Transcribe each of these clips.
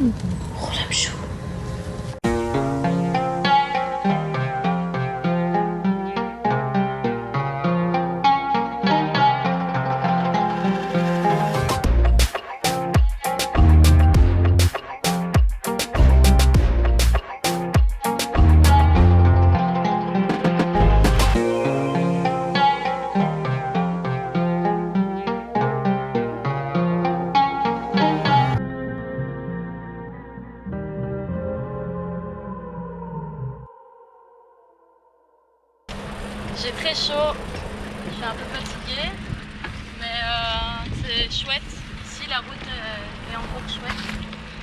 Oh la chou. J'ai très chaud, je suis un peu fatiguée, mais c'est chouette. Ici la route est encore chouette.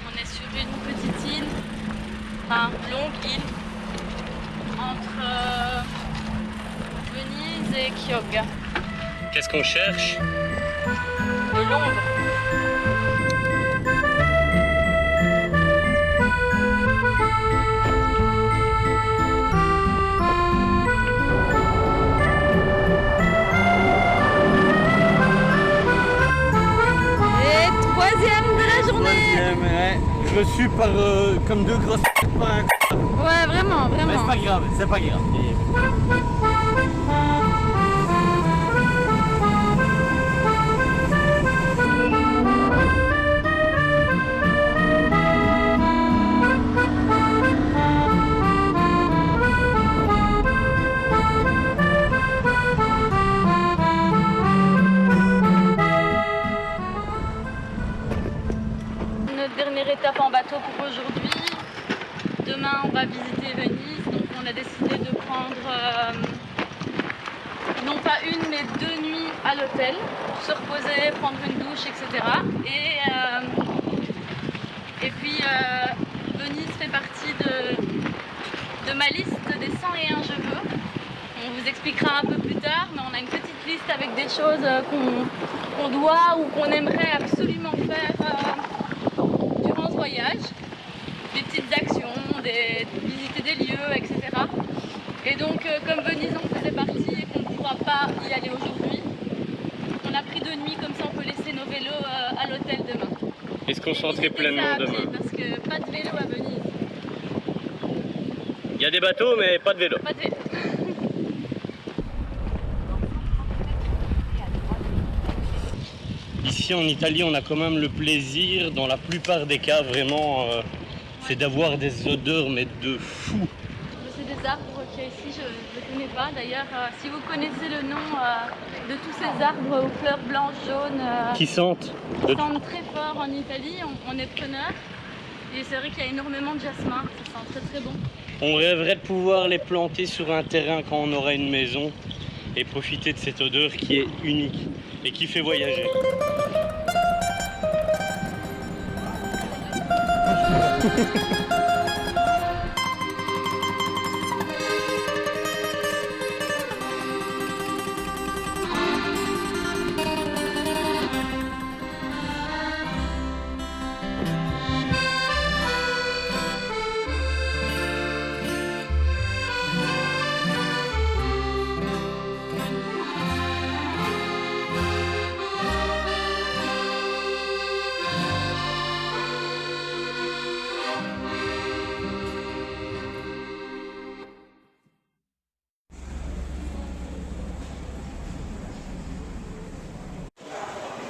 On est sur une petite île, enfin longue île, entre Venise et Chioggia. Qu'est-ce qu'on cherche? De l'ombre. Reçu par comme deux grosses par un Ouais, vraiment, vraiment. Mais c'est pas grave, c'est pas grave. Notre dernière étape en bateau pour aujourd'hui. Demain on va visiter Venise, donc on a décidé de prendre non pas une mais 2 nuits à l'hôtel pour se reposer, prendre une douche, etc. Et puis Venise fait partie de ma liste des 101 je veux. On vous expliquera un peu plus tard, mais on a une petite liste avec des choses qu'on doit ou qu'on aimerait absolument faire durant ce voyage. Des petites actions, visiter des lieux, etc. Et donc comme Venise en faisait partie et qu'on ne pourra pas y aller aujourd'hui, on a pris 2 nuits, comme ça on peut laisser nos vélos à l'hôtel demain. Et se concentrer pleinement demain. Parce que pas de vélo à Venise. Il y a des bateaux mais pas de vélo. Pas de vélo. Ici en Italie on a quand même le plaisir, dans la plupart des cas vraiment, c'est d'avoir des odeurs mais de fou. C'est des arbres qu'il y a ici, je ne connais pas. D'ailleurs, si vous connaissez le nom de tous ces arbres aux fleurs blanches, jaunes, Qui sentent très fort en Italie, on est preneur. Et c'est vrai qu'il y a énormément de jasmin, ça sent très très bon. On rêverait de pouvoir les planter sur un terrain quand on aura une maison et profiter de cette odeur qui est unique et qui fait voyager.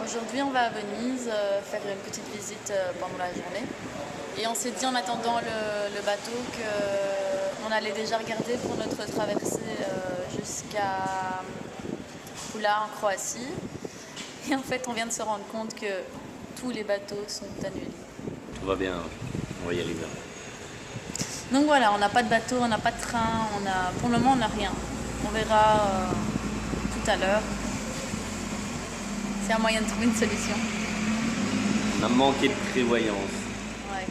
Aujourd'hui, on va à Venise faire une petite visite pendant la journée. Et on s'est dit en attendant le bateau qu'on allait déjà regarder pour notre traversée jusqu'à Pula en Croatie. Et en fait, on vient de se rendre compte que tous les bateaux sont annulés. Tout va bien, on va y arriver. Donc voilà, on n'a pas de bateau, on n'a pas de train, pour le moment on n'a rien. On verra tout à l'heure. C'est un moyen de trouver une solution. On a manqué de prévoyance. Ouais.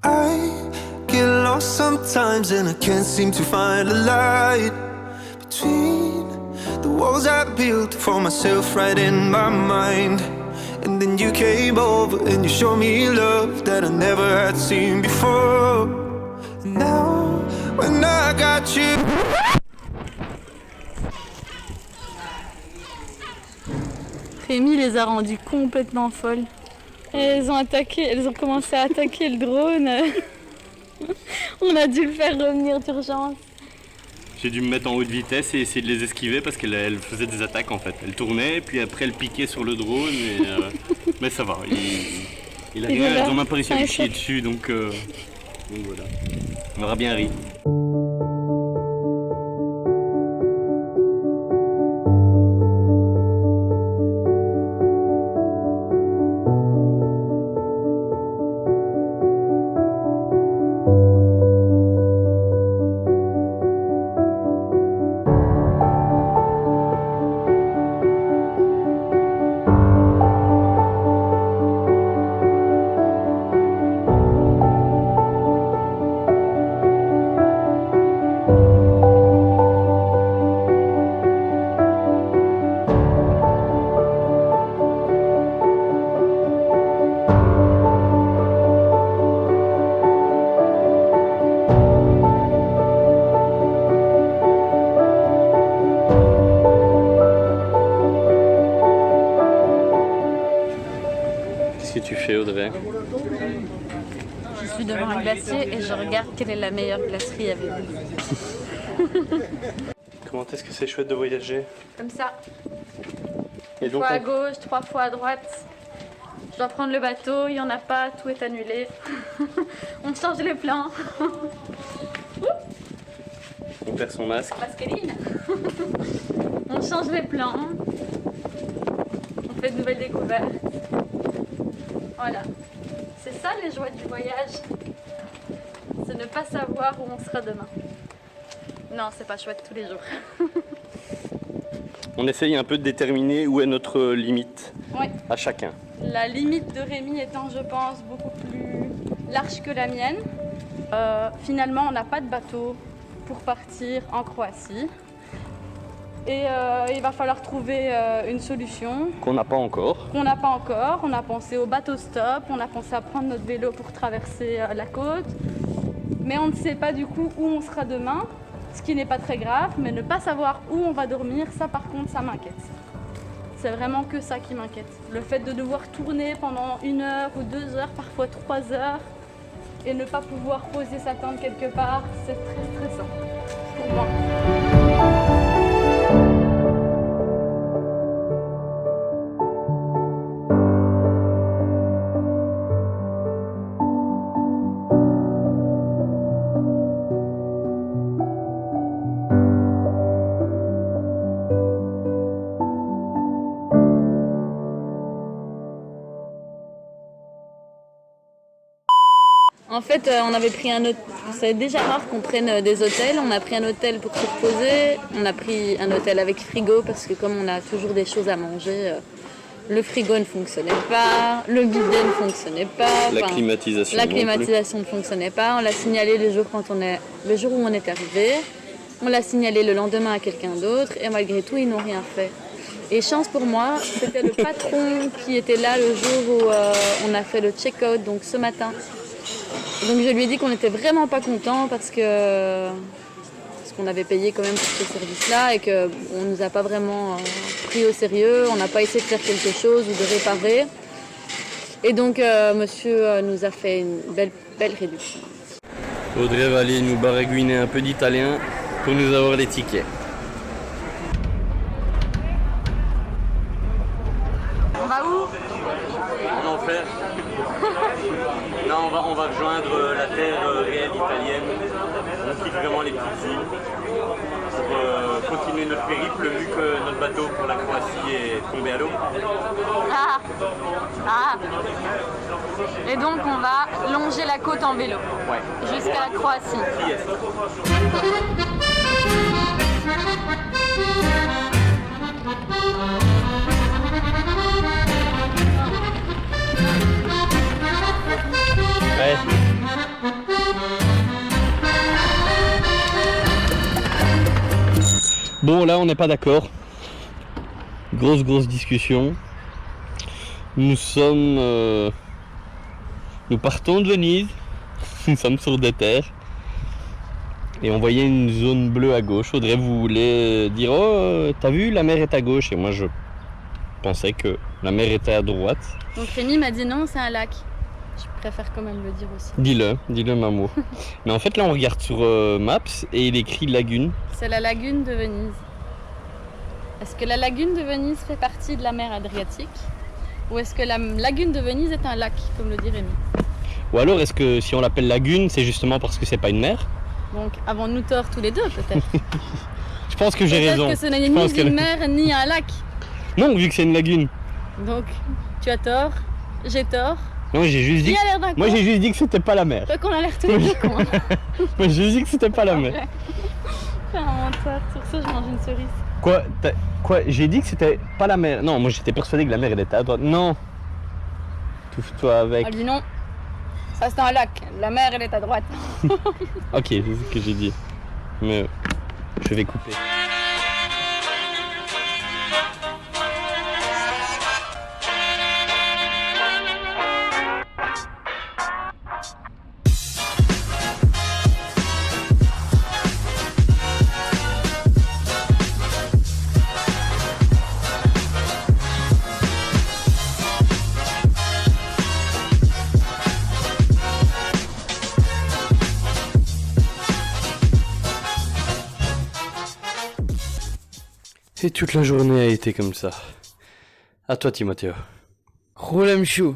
I get lost sometimes and I can't seem to find a light between the walls I built for myself right in my mind. And then you came over and you showed me love that I never had seen before. And now when I got you. Rémi les a rendues complètement folles. Et elles ont commencé à attaquer le drone. On a dû le faire revenir d'urgence. J'ai dû me mettre en haute vitesse et essayer de les esquiver parce qu'elles faisaient des attaques en fait. Elles tournaient, puis après elles piquaient sur le drone. Mais ça va, il a rien, elles ont même pas réussi à lui chier dessus, donc voilà. On aura bien ri. Qu'est-ce que tu fais, Audrey? Je suis devant un glacier et je regarde quelle est la meilleure glacerie à Vélizy. Comment est-ce que c'est chouette de voyager? Comme ça. Et Une fois à gauche, 3 fois à droite. Je dois prendre le bateau, il n'y en a pas, tout est annulé. On change les plans. on perd son masque. Pascaline. On change les plans. On fait de nouvelles découvertes. Voilà. C'est ça les joies du voyage. C'est ne pas savoir où on sera demain. Non, c'est pas chouette tous les jours. On essaye un peu de déterminer où est notre limite Ouais. à chacun. La limite de Rémi étant, je pense, beaucoup plus large que la mienne. Finalement, on n'a pas de bateau pour partir en Croatie. Et il va falloir trouver une solution. Qu'on n'a pas encore. Qu'on n'a pas encore. On a pensé au bateau stop, on a pensé à prendre notre vélo pour traverser la côte. Mais on ne sait pas du coup où on sera demain, ce qui n'est pas très grave, mais ne pas savoir où on va dormir, ça par contre, ça m'inquiète. C'est vraiment que ça qui m'inquiète. Le fait de devoir tourner pendant 1 heure ou 2 heures, parfois 3 heures, et ne pas pouvoir poser sa tente quelque part, c'est très stressant pour moi. En fait, on avait pris un hôtel. C'est déjà rare qu'on prenne des hôtels. On a pris un hôtel pour se reposer. On a pris un hôtel avec frigo parce que comme on a toujours des choses à manger, le frigo ne fonctionnait pas, le bidet ne fonctionnait pas. La climatisation. La climatisation ne fonctionnait pas. On l'a signalé le jour où on est arrivé. On l'a signalé le lendemain à quelqu'un d'autre et malgré tout, ils n'ont rien fait. Et chance pour moi, c'était le patron qui était là le jour où on a fait le check-out, donc ce matin. Donc je lui ai dit qu'on n'était vraiment pas content parce qu'on avait payé quand même pour ce service-là et qu'on ne nous a pas vraiment pris au sérieux, on n'a pas essayé de faire quelque chose ou de réparer. Et donc monsieur nous a fait une belle réduction. Audrey va aller nous baragouiner un peu d'italien pour nous avoir les tickets. On va où? En enfer. Là, on va rejoindre la terre réelle italienne. On quitte vraiment les petites îles pour continuer notre périple, vu que notre bateau pour la Croatie est tombé à l'eau. Ah. Et donc on va longer la côte en vélo. Ouais. Jusqu'à la Croatie. Trieste. Ouais. Bon, là on n'est pas d'accord. Grosse discussion. Nous partons de Venise. Nous sommes sur des terres. Et on voyait une zone bleue à gauche. Audrey, vous voulez dire, oh, t'as vu, la mer est à gauche. Et moi, je pensais que la mer était à droite. Donc Rémi m'a dit non, c'est un lac. Je préfère quand même le dire aussi. Dis-le Mamo. Mais en fait là on regarde sur Maps et il écrit lagune. C'est la lagune de Venise. Est-ce que la lagune de Venise fait partie de la mer Adriatique? Ou est-ce que la lagune de Venise est un lac, comme le dit Rémi? Ou alors est-ce que si on l'appelle lagune, c'est justement parce que c'est pas une mer? Donc avons-nous tort tous les deux peut-être? Je pense que j'ai raison. Peut-être que ce n'est ni une mer ni un lac. Non, vu que c'est une lagune. Donc tu as tort, j'ai tort. Non, j'ai juste dit. Moi j'ai juste dit que c'était pas la mer. Donc on a l'air tous les deux cons. Moi j'ai juste dit que c'était pas la mer. Fais un menteur, sur ça je mange une cerise. Quoi? J'ai dit que c'était pas la mer. Non, moi j'étais persuadé que la mer elle était à droite. Non. Touffe-toi avec. Elle dit non. Ça c'est un lac. La mer elle est à droite. Ok, c'est ce que j'ai dit. Mais je vais couper. Et toute la journée a été comme ça. À toi, Timothée. Roule M chou.